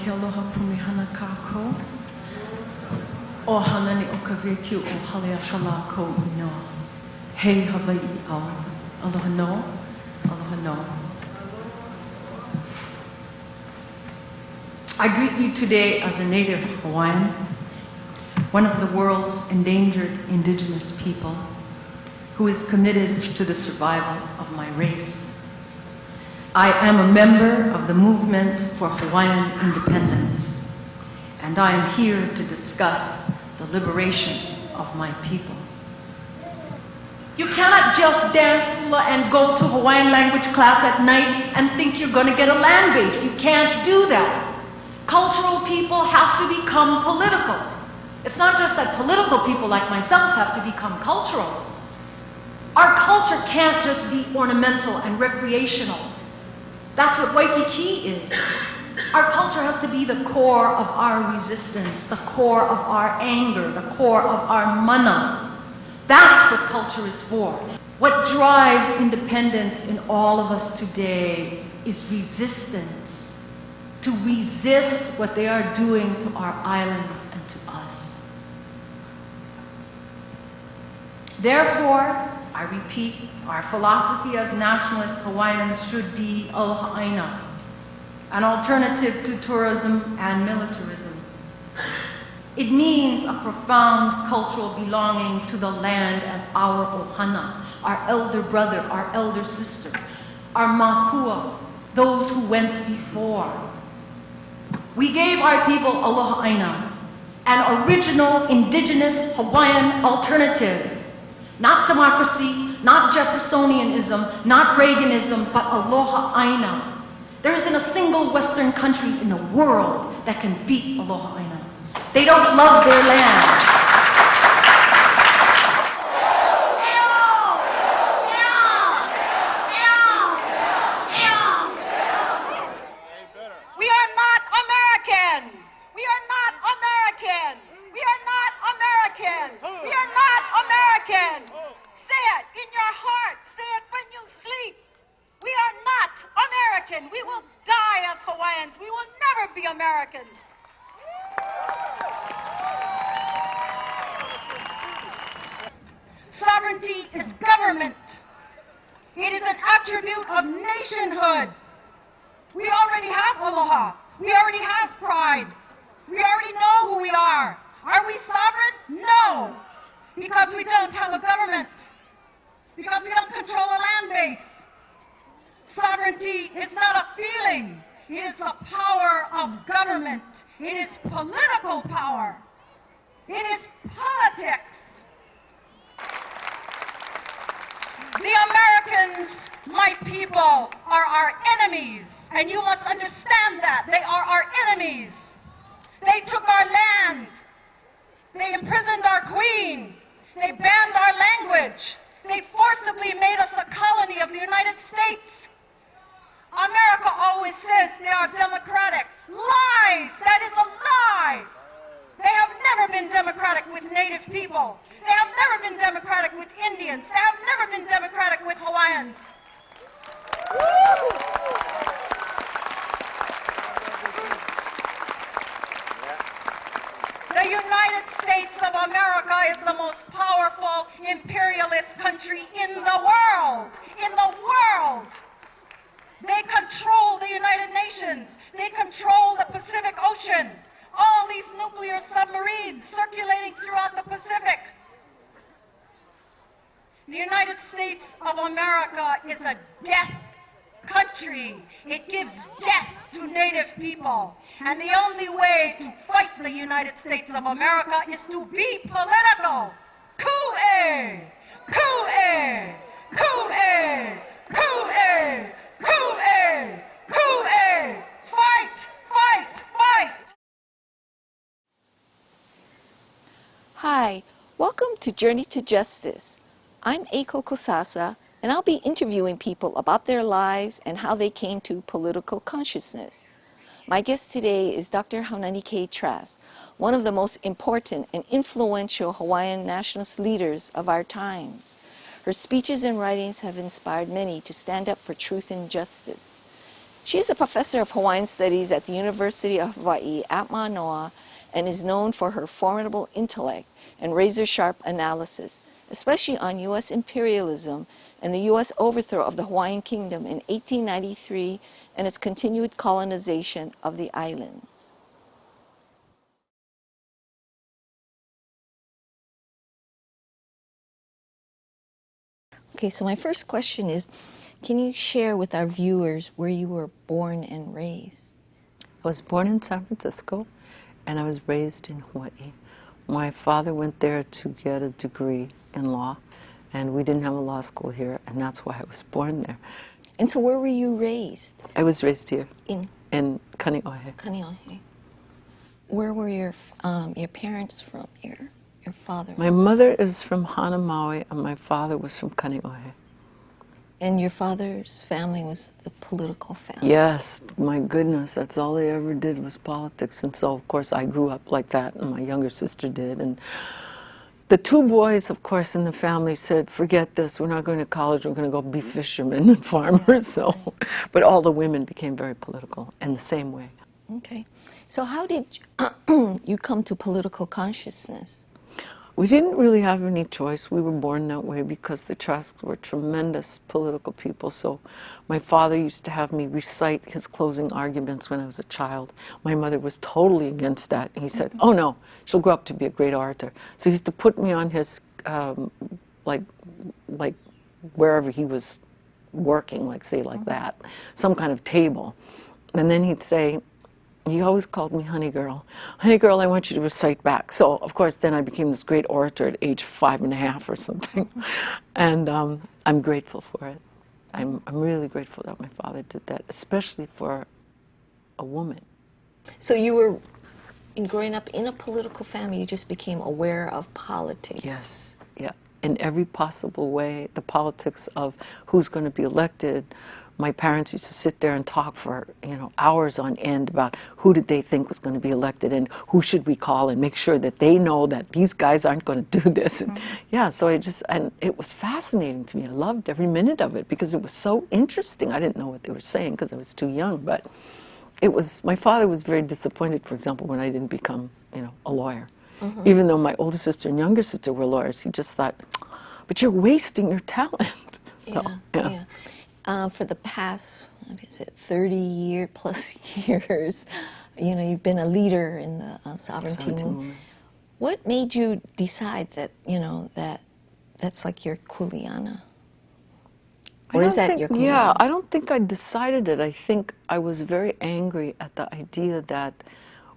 ke aloha pumihana kākou. O hanani o ka wēkiu o halea shala ko Manoa. Hei Hawaii au. Aloha no, aloha no. I greet you today as a native Hawaiian, one of the world's endangered indigenous people who is committed to the survival of my race. I am a member of the movement for Hawaiian independence, and I am here to discuss the liberation of my people. You cannot just dance hula and go to Hawaiian language class at night and think you're going to get a land base. You can't do that. Cultural people have to become political. It's not just that political people like myself have to become cultural. Our culture can't just be ornamental and recreational. That's what Waikiki is. Our culture has to be the core of our resistance, the core of our anger, the core of our mana. That's what culture is for. What drives independence in all of us today is resistance. To resist what they are doing to our islands and to us. Therefore, I repeat, our philosophy as nationalist Hawaiians should be aloha Aina, an alternative to tourism and militarism. It means a profound cultural belonging to the land as our ohana, our elder brother, our elder sister, our makua, those who went before. We gave our people aloha Aina, an original indigenous Hawaiian alternative. Not democracy, not Jeffersonianism, not Reaganism, but aloha Aina. There isn't a single Western country in the world that can beat aloha Aina. They don't love their land. We are not American. We are not American. We are not American. We are not American. Say it in your heart. Say it when you sleep. We are not American. We will die as Hawaiians. We will never be Americans. Sovereignty is government. It is an attribute of nationhood. We already have aloha. We already have pride. We already know who we are. Are we sovereign? No. Because we don't have a government. Because we don't control a land base. Sovereignty is not a feeling. It is the power of government. It is political power. It is politics. The Americans, my people, are our enemies. And you must understand that. They are our enemies. They took our land. They imprisoned our queen. They banned our language. They forcibly made us a colony of the United States. America always says they are democratic. Lies! That is a lie! They have never been democratic with Native people. They have never been democratic with Indians. They have never been democratic with Hawaiians. The United States of America is the most powerful imperialist country in the world. In the world. They control the United Nations. They control the Pacific Ocean. All these nuclear submarines circulating throughout the Pacific. The United States of America is a death country. It gives death to Native people. And the only way to fight the United States of America is to be political. Coup-e! Coup-e! Coup-e! Coup-e! Coup-e! Coup-e! Fight! Fight! Fight! Hi, welcome to Journey to Justice. I'm Eiko Kosasa, and I'll be interviewing people about their lives and how they came to political consciousness. My guest today is Dr. Haunani-Kay Trask, one of the most important and influential Hawaiian nationalist leaders of our times. Her speeches and writings have inspired many to stand up for truth and justice. She is a professor of Hawaiian Studies at the University of Hawaii at Manoa and is known for her formidable intellect and razor-sharp analysis, especially on U.S. imperialism and the U.S. overthrow of the Hawaiian Kingdom in 1893 and its continued colonization of the islands. Okay, so my first question is, can you share with our viewers where you were born and raised? I was born in San Francisco, and I was raised in Hawaii. My father went there to get a degree in law, and we didn't have a law school here, and that's why I was born there. And so where were you raised? I was raised here In in Kaneohe. Kaneohe. Where were your parents from, your father? My mother is from Hana, and my father was from Kaneohe. And your father's family was the political family? Yes, my goodness, that's all they ever did was politics. And so, of course, I grew up like that, and my younger sister did. And the two boys, of course, in the family said, forget this, we're not going to college, we're going to go be fishermen and farmers. So, but all the women became very political in the same way. Okay. So how did you come to political consciousness? We didn't really have any choice. We were born that way because the Trasks were tremendous political people. So my father used to have me recite his closing arguments when I was a child. My mother was totally against that. He said, oh no, she'll grow up to be a great orator. So he used to put me on his, like wherever he was working, like say like that, some kind of table. And then he'd say, he always called me honey girl. Honey girl, I want you to recite back. So, of course, then I became this great orator at age 5.5 or something. And I'm grateful for it. I'm really grateful that my father did that, especially for a woman. So you were, growing up in a political family, you just became aware of politics. Yes, yeah. In every possible way, the politics of who's going to be elected. My parents used to sit there and talk for, hours on end about who did they think was going to be elected and who should we call and make sure that they know that these guys aren't going to do this. And yeah, so and it was fascinating to me. I loved every minute of it because it was so interesting. I didn't know what they were saying because I was too young, but my father was very disappointed, for example, when I didn't become, a lawyer. Even though my older sister and younger sister were lawyers, he just thought, but you're wasting your talent. So, yeah. For the past, 30 plus years, you've been a leader in the sovereignty movement. What made you decide that, that's like your kuleana? Or is that your kuleana? Yeah, I don't think I decided it. I think I was very angry at the idea that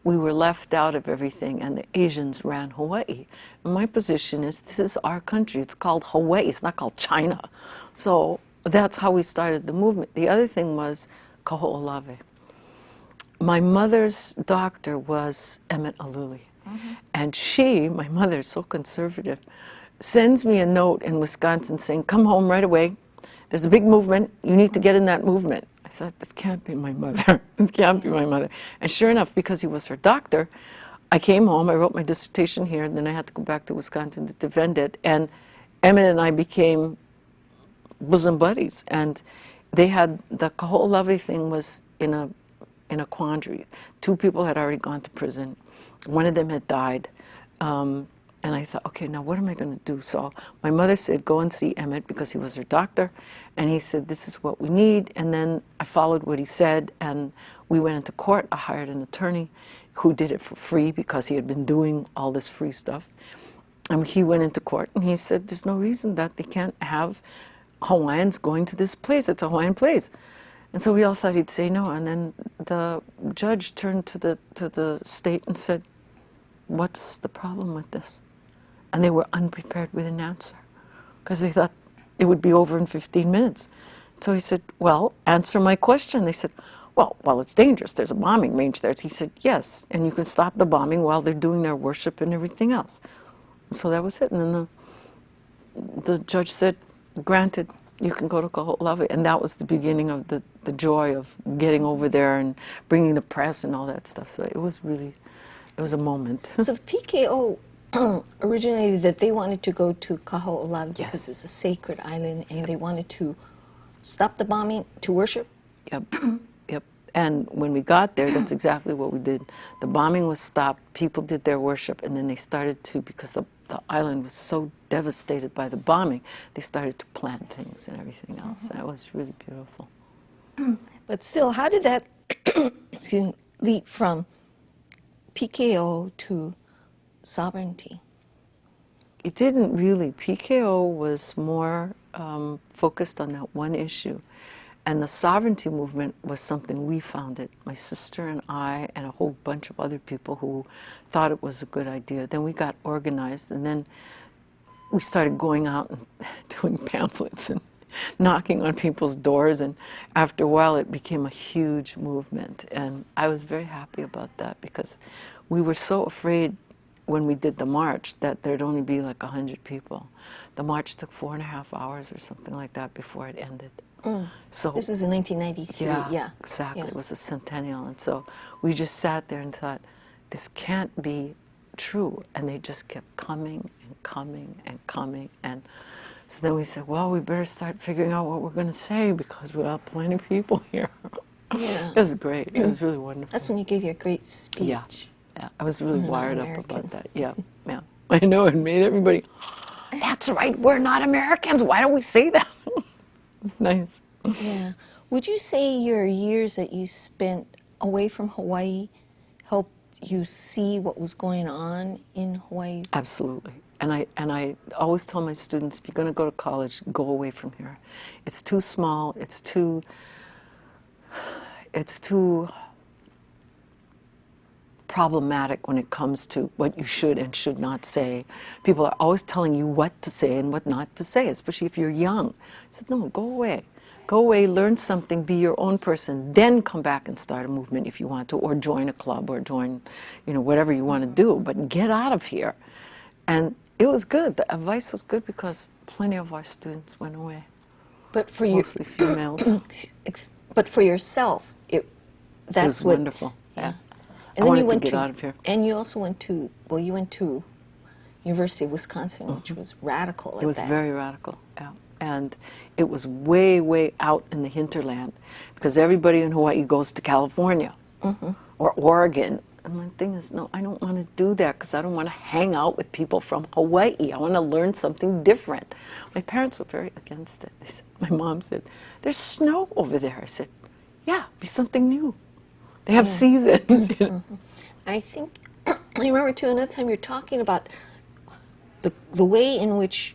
we were left out of everything and the Asians ran Hawaii. And my position is, this is our country. It's called Hawaii. It's not called China. So that's how we started the movement. The other thing was kaho'olawe. My mother's doctor was Emmett Aluli. And my mother, so conservative, sends me a note in Wisconsin saying, come home right away. There's a big movement. You need to get in that movement. I thought, this can't be my mother. This can't be my mother. And sure enough, because he was her doctor, I came home, I wrote my dissertation here, and then I had to go back to Wisconsin to defend it. And Emmett and I became bosom buddies, and they had the kaho'olawe thing was in a quandary. 2 people had already gone to prison. One of them had died, and I thought, okay, now what am I going to do? So my mother said, go and see Emmett because he was her doctor, and he said, this is what we need. And then I followed what he said, and we went into court. I hired an attorney who did it for free because he had been doing all this free stuff. And he went into court, and he said, there's no reason that they can't have Hawaiians going to this place. It's a Hawaiian place. And so we all thought he'd say no. And then the judge turned to the state and said, what's the problem with this? And they were unprepared with an answer because they thought it would be over in 15 minutes. So he said, well, answer my question. They said, well, it's dangerous. There's a bombing range there. He said, yes, and you can stop the bombing while they're doing their worship and everything else. So that was it. And then the judge said, granted, you can go to kaho'olawe. And that was the beginning of the joy of getting over there and bringing the press and all that stuff. So it was a moment. So the PKO originated that they wanted to go to kaho'olawe because Yes. it's a sacred island and they wanted to stop the bombing to worship? Yep, yep. And when we got there, that's exactly what we did. The bombing was stopped, people did their worship, and then they started to, because the island was so devastated by the bombing, they started to plant things and everything else. That was really beautiful. But still, how did that excuse me, leap from PKO to sovereignty? It didn't really. PKO was more focused on that one issue. And the sovereignty movement was something we founded, my sister and I, and a whole bunch of other people who thought it was a good idea. Then we got organized, and then we started going out and doing pamphlets and knocking on people's doors. And after a while, it became a huge movement. And I was very happy about that, because we were so afraid when we did the march that there'd only be like 100 people. The march took 4.5 hours or something like that before it ended. So This was in 1993. yeah, exactly. Yeah. It was a centennial, and so we just sat there and thought, this can't be true. And they just kept coming and coming and coming. And so then we said, well, we better start figuring out what we're going to say, because we have plenty of people here. Yeah. It was great. It was really wonderful. That's when you gave your great speech. Yeah, yeah. I was really wired up about Americans. that. Yeah, yeah. I know, it made everybody, that's right, we're not Americans. Why don't we say that? It's nice. Yeah. Would you say your years that you spent away from Hawaii helped you see what was going on in Hawaii? Absolutely. And I always tell my students, if you're going to go to college, go away from here. It's too small. It's too problematic when it comes to what you should and should not say. People are always telling you what to say and what not to say, especially if you're young. I said, no, go away. Go away, learn something, be your own person, then come back and start a movement if you want to, or join a club, or join, whatever you want to do, but get out of here. And it was good. The advice was good, because plenty of our students went away, But for you, mostly females. but for yourself, that's It was what. wonderful. Yeah. I wanted to get out of here. And you also went to, you went to University of Wisconsin, which was radical at It was that. very radical, yeah. And it was way, way out in the hinterland, because everybody in Hawaii goes to California or Oregon. And my thing is, no, I don't want to do that, because I don't want to hang out with people from Hawaii. I want to learn something different. My parents were very against it. They said, my mom said, there's snow over there. I said, yeah, be something new. They have seasons. I think, I remember too, another time you're talking about the way in which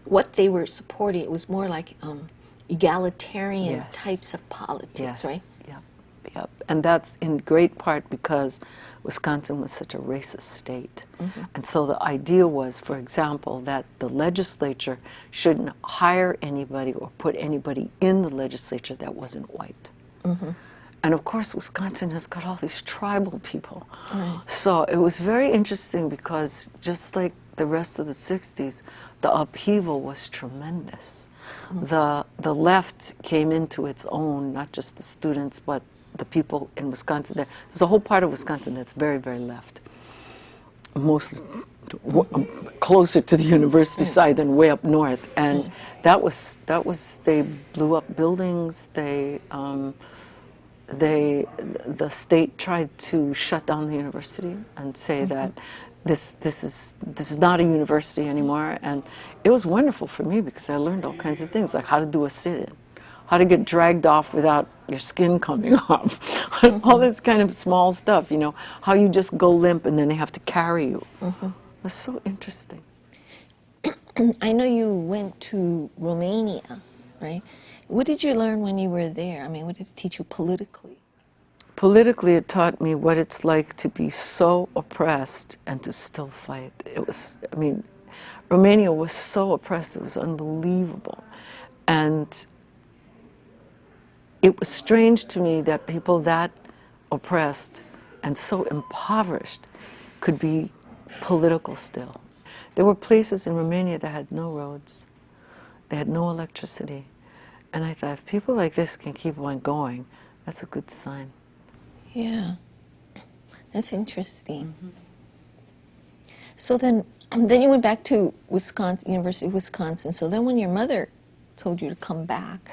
what they were supporting, it was more like egalitarian Yes. types of politics, Yes. right? Yep. Yep. And that's in great part because Wisconsin was such a racist state. And so the idea was, for example, that the legislature shouldn't hire anybody or put anybody in the legislature that wasn't white. And of course, Wisconsin has got all these tribal people. So it was very interesting, because just like the rest of the 60s, the upheaval was tremendous. The left came into its own, not just the students, but the people in Wisconsin. There's a whole part of Wisconsin that's very, very left, mostly closer to the university side than way up north. And that was they blew up buildings. The state tried to shut down the university and say that this is not a university anymore. And it was wonderful for me, because I learned all kinds of things, like how to do a sit-in, how to get dragged off without your skin coming off, all this kind of small stuff, how you just go limp and then they have to carry you. It was so interesting. I know you went to Romania, right? What did you learn when you were there? I mean, what did it teach you politically? Politically, it taught me what it's like to be so oppressed and to still fight. Romania was so oppressed, it was unbelievable. And it was strange to me that people that oppressed and so impoverished could be political still. There were places in Romania that had no roads, they had no electricity. And I thought, if people like this can keep on going, that's a good sign. Yeah, that's interesting. So then you went back to Wisconsin, University of Wisconsin. So then when your mother told you to come back,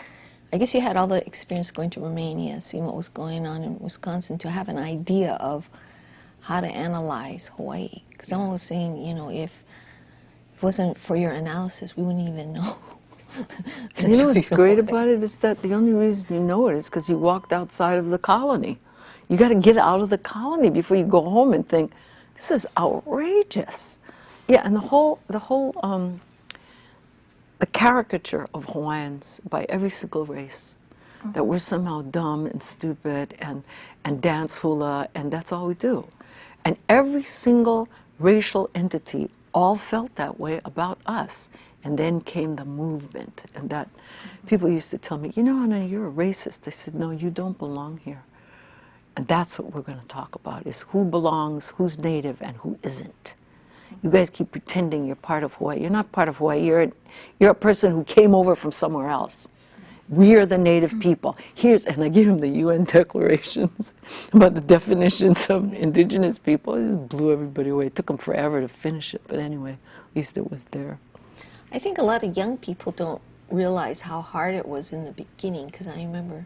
I guess you had all the experience going to Romania, seeing what was going on in Wisconsin, to have an idea of how to analyze Hawaii. Because someone was saying, you know, if it wasn't for your analysis, we wouldn't even know. You know what's great about it is that the only reason you know it is because you walked outside of the colony. You got to get out of the colony before you go home and think, this is outrageous. Yeah, and the caricature of Hawaiians by every single race, that we're somehow dumb and stupid and dance hula, and that's all we do. And every single racial entity all felt that way about us. And then came the movement, and that people used to tell me, you know, Aina, you're a racist. I said, no, you don't belong here. And that's what we're going to talk about, is who belongs, who's native, and who isn't. You guys keep pretending you're part of Hawaii. You're not part of Hawaii. You're a person who came over from somewhere else. We are the native people. And I gave him the UN declarations about the definitions of indigenous people. It just blew everybody away. It took them forever to finish it, but anyway, at least it was there. I think a lot of young people don't realize how hard it was in the beginning, because I remember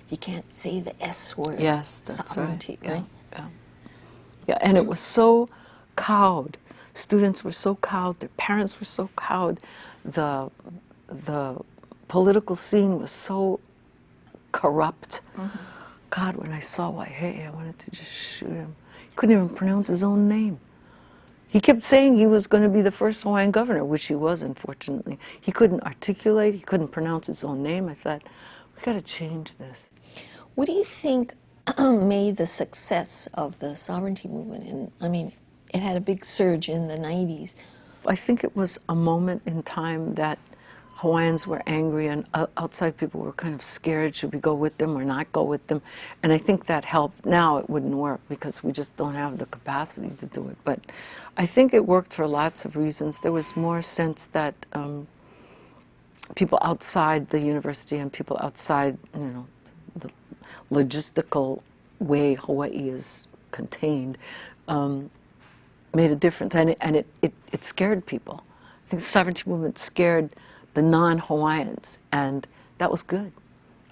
you can't say the S word. Yes, that's sovereignty, right? Yeah, and it was so cowed. Students were so cowed. Their parents were so cowed. The political scene was so corrupt. God, when I saw Waihehe, I wanted to just shoot him. He couldn't even pronounce his own name. He kept saying he was going to be the first Hawaiian governor, which he was, unfortunately. He couldn't articulate, he couldn't pronounce his own name. I thought, we got to change this. What do you think made the success of the sovereignty movement? And I mean, it had a big surge in the 90s. I think it was a moment in time that Hawaiians were angry and outside people were kind of scared. Should we go with them or not go with them? And I think that helped. Now it wouldn't work because we just don't have the capacity to do it. But I think it worked for lots of reasons. There was more sense that people outside the university and people outside, you know, the logistical way Hawaii is contained made a difference. And it scared people. I think the sovereignty movement scared the non-Hawaiians, and that was good.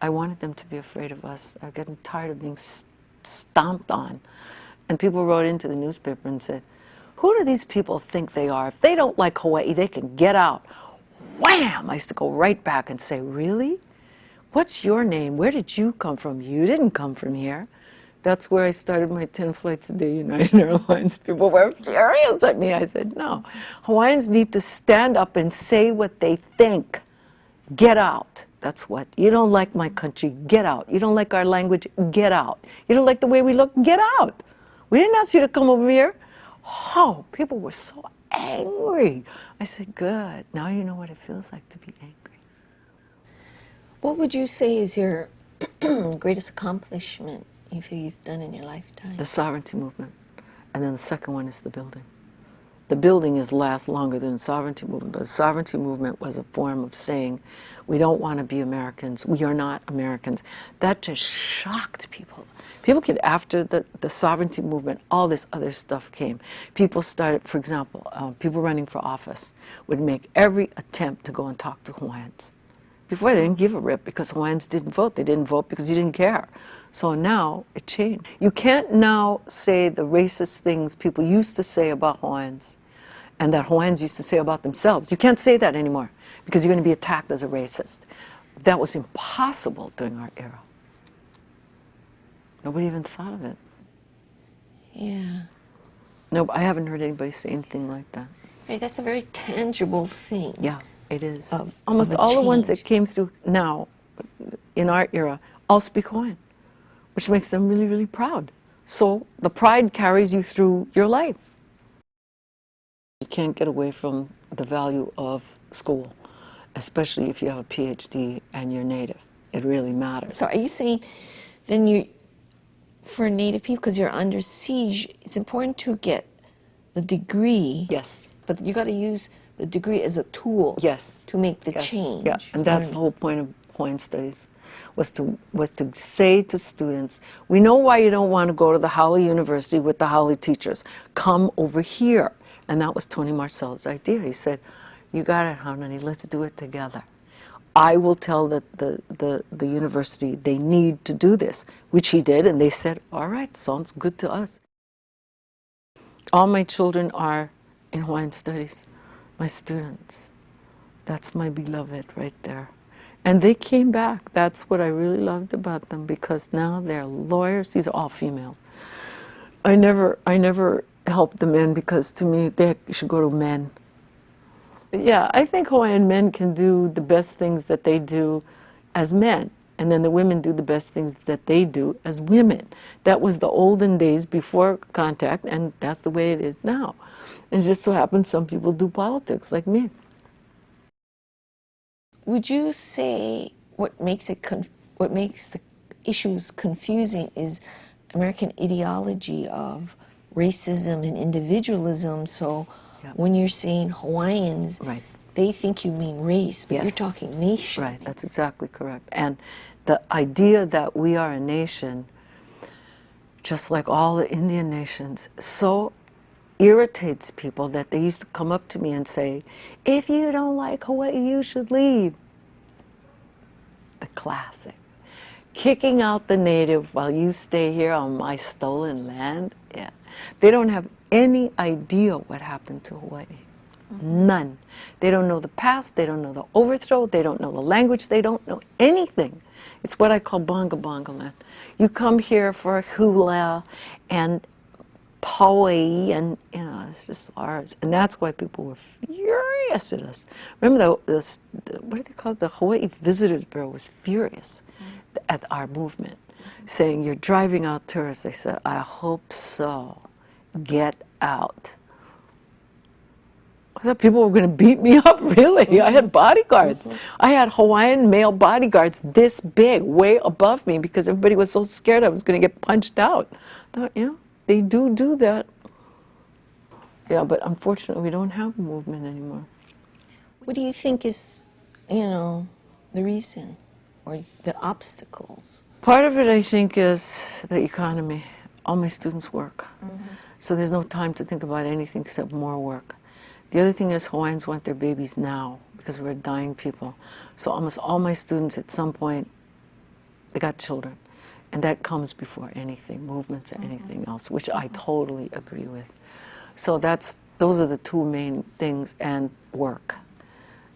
I wanted them to be afraid of us. I was getting tired of being stomped on. And people wrote into the newspaper and said, who do these people think they are? If they don't like Hawaii, they can get out. Wham! I used to go right back and say, really? What's your name? Where did you come from? You didn't come from here. That's where I started my 10 flights a day United Airlines. People were furious at me. I said, no, Hawaiians need to stand up and say what they think. Get out. That's what. You don't like my country, get out. You don't like our language, get out. You don't like the way we look, get out. We didn't ask you to come over here. Oh, people were so angry. I said, good. Now you know what it feels like to be angry. What would you say is your greatest accomplishment you feel you've done in your lifetime? The sovereignty movement. And then the second one is the building. The building is lasts longer than the sovereignty movement, but the sovereignty movement was a form of saying, we don't want to be Americans. We are not Americans. That just shocked people. People could, after the sovereignty movement, all this other stuff came. People started, for example, people running for office would make every attempt to go and talk to Hawaiians. Before, they didn't give a rip because Hawaiians didn't vote. They didn't vote because you didn't care. So now it changed. You can't now say the racist things people used to say about Hawaiians and that Hawaiians used to say about themselves. You can't say that anymore because you're going to be attacked as a racist. That was impossible during our era. Nobody even thought of it. Yeah. No, I haven't heard anybody say anything like that. Right, that's a very tangible thing. Yeah, it is. of Almost a all the ones change. that came through now, in our era, all speak Hawaiian, which makes them really, really proud. So the pride carries you through your life. You can't get away from the value of school, especially if you have a PhD and you're Native. It really matters. So are you saying then you, for Native people, because you're under siege, it's important to get the degree. Yes. But you got to use the degree as a tool. Yes. To make the Yes. change. Yeah, and that's the whole point of Hawaiian Studies, was to say to students, we know why you don't want to go to the Haole University with the Haole teachers. Come over here. And that was Tony Marcel's idea. He said, you got it, Haunani, let's do it together. I will tell the university they need to do this, which he did, and they said, all right, sounds good to us. All my children are in Hawaiian Studies, my students. That's my beloved right there. And they came back. That's what I really loved about them, because now they're lawyers. These are all females. I never helped the men, because to me, they should go to men. Yeah, I think Hawaiian men can do the best things that they do as men, and then the women do the best things that they do as women. That was the olden days before contact, and that's the way it is now. And it just so happens some people do politics like me. Would you say what makes the issues confusing is American ideology of racism and individualism? So Yep. when you're saying Hawaiians, Right. they think you mean race, but Yes. you're talking nation. Right, that's exactly correct. And the idea that we are a nation, just like all the Indian nations, so irritates people that they used to come up to me and say, if you don't like Hawaii, you should leave. The classic. Kicking out the native while you stay here on my stolen land. Yeah. They don't have any idea what happened to Hawaii. None. They don't know the past, they don't know the overthrow, they don't know the language, they don't know anything. It's what I call bonga bonga land. You come here for a hula and Hawaii, and you know, it's just ours. And that's why people were furious at us. Remember the what do they call it? The Hawaii Visitors Bureau was furious at our movement, saying, you're driving out tourists. They said, I hope so. Get out. I thought people were going to beat me up, really. I had bodyguards. I had Hawaiian male bodyguards this big, way above me, because everybody was so scared I was going to get punched out. I thought, you know, they do that. Yeah, but unfortunately, we don't have a movement anymore. What do you think is, the reason or the obstacles? Part of it, I think, is the economy. All my students work. So there's no time to think about anything except more work. The other thing is Hawaiians want their babies now, because we're a dying people. So almost all my students at some point, they got children. And that comes before anything, movements or anything else, which I totally agree with. So those are the two main things, and work.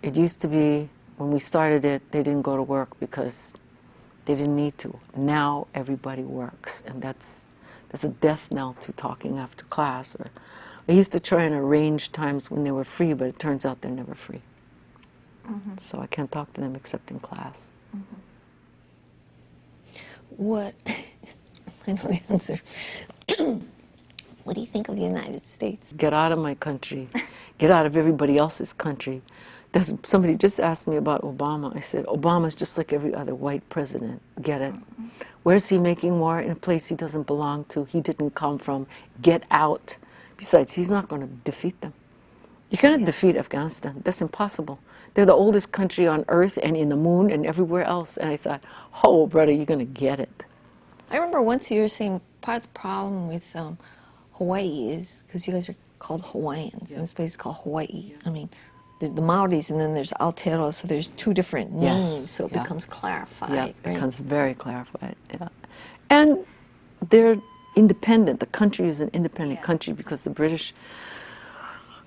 It used to be, when we started it, they didn't go to work because they didn't need to. Now everybody works, and that's a death knell to talking after class. Or I used to try and arrange times when they were free, but it turns out they're never free. So I can't talk to them except in class. What, I know the answer. What do you think of the United States? Get out of my country. Get out of everybody else's country. Somebody just asked me about Obama. I said, Obama's just like every other white president. Get it? Where's he making war? In a place he doesn't belong to. He didn't come from. Get out. Besides, he's not going to defeat them. You cannot defeat Afghanistan. That's impossible. They're the oldest country on earth and in the moon and everywhere else. And I thought, oh, brother, you're going to get it. I remember once you were saying part of the problem with Hawaii is because you guys are called Hawaiians, and this place is called Hawaii. I mean, the Maoris, and then there's Aotearoa, so there's two different names, so it becomes clarified. Yeah, right? it becomes very clarified. Yeah. And they're independent. The country is an independent country because the British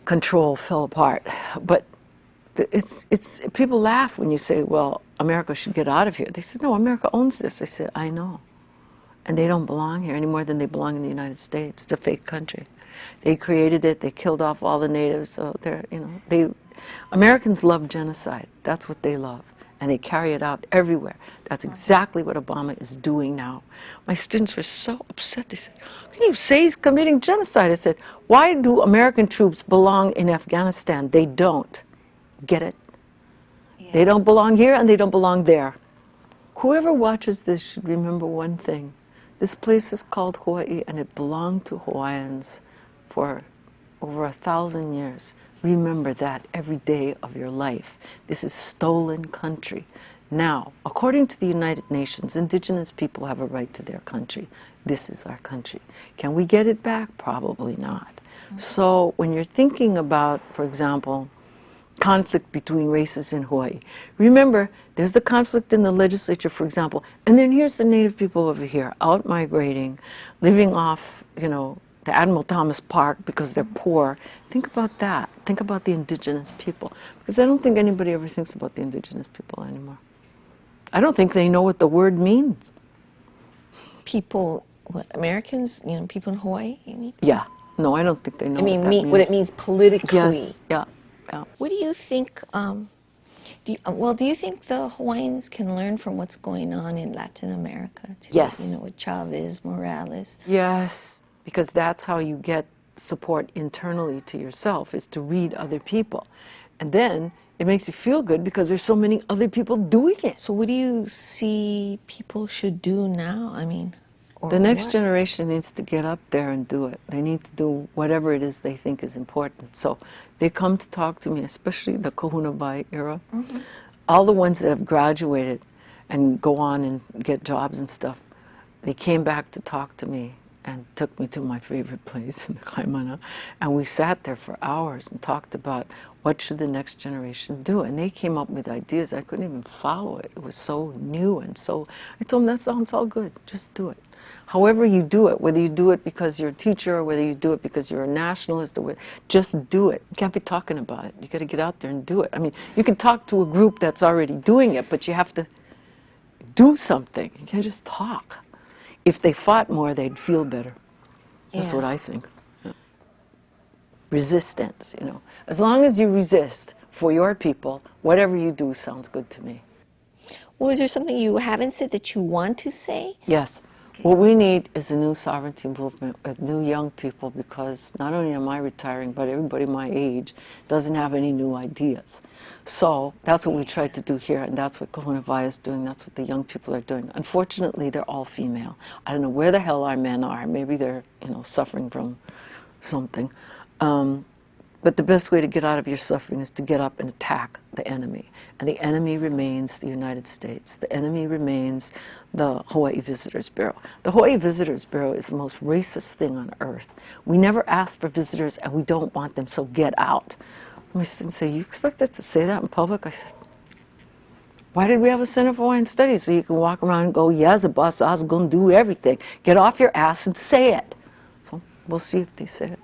control fell apart. But it's people laugh when you say, well, America should get out of here. They said, no, America owns this. I said, I know. And they don't belong here any more than they belong in the United States. It's a fake country. They created it. They killed off all the natives. So Americans love genocide. That's what they love. And they carry it out everywhere. That's exactly what Obama is doing now. My students were so upset. They said, can you say he's committing genocide? I said, why do American troops belong in Afghanistan? They don't. Get it? Yeah. They don't belong here and they don't belong there. Whoever watches this should remember one thing. This place is called Hawaii, and it belonged to Hawaiians for over 1,000 years. Remember that every day of your life. This is stolen country. Now, according to the United Nations, indigenous people have a right to their country. This is our country. Can we get it back? Probably not. So when you're thinking about, for example, conflict between races in Hawaii. Remember, there's the conflict in the legislature, for example, and then here's the Native people over here, out migrating, living off, you know, the Admiral Thomas Park because they're poor. Think about that. Think about the indigenous people. Because I don't think anybody ever thinks about the indigenous people anymore. I don't think they know what the word means. People, what, Americans, you know, people in Hawaii, you mean? Yeah. No, I don't think they know I mean, what that means. what it means politically. Yes. Yeah. Yeah. What do you think, do you think the Hawaiians can learn from what's going on in Latin America today? Yes. You know, with Chavez, Morales. Yes. Because that's how you get support internally to yourself, is to read other people. And then it makes you feel good because there's so many other people doing it. So what do you see people should do now? I mean, or The next what? generation needs to get up there and do it. They need to do whatever it is they think is important. So they come to talk to me, especially the Kahuna Bai era. All the ones that have graduated and go on and get jobs and stuff, they came back to talk to me and took me to my favorite place in the Kaimana. And we sat there for hours and talked about what should the next generation do. And they came up with ideas. I couldn't even follow it. It was so new and so, I told them, that sounds all good, just do it. However you do it, whether you do it because you're a teacher or whether you do it because you're a nationalist, or just do it. You can't be talking about it. You got to get out there and do it. I mean, you can talk to a group that's already doing it, but you have to do something. You can't just talk. If they fought more, they'd feel better. That's Yeah. what I think. Yeah. Resistance, you know. As long as you resist for your people, whatever you do sounds good to me. Well, is there something you haven't said that you want to say? Yes. What we need is a new sovereignty movement with new young people, because not only am I retiring, but everybody my age doesn't have any new ideas. So that's what we tried to do here, and that's what Kahuna Vai is doing. That's what the young people are doing. Unfortunately, they're all female. I don't know where the hell our men are. Maybe they're, you know, suffering from something. But the best way to get out of your suffering is to get up and attack the enemy. And the enemy remains the United States. The enemy remains the Hawaii Visitors Bureau. The Hawaii Visitors Bureau is the most racist thing on earth. We never asked for visitors and we don't want them, so get out. My students say, you expect us to say that in public? I said, why did we have a Center for Hawaiian Studies? So you can walk around and go, yes, the boss is going to do everything. Get off your ass and say it. So we'll see if they say it.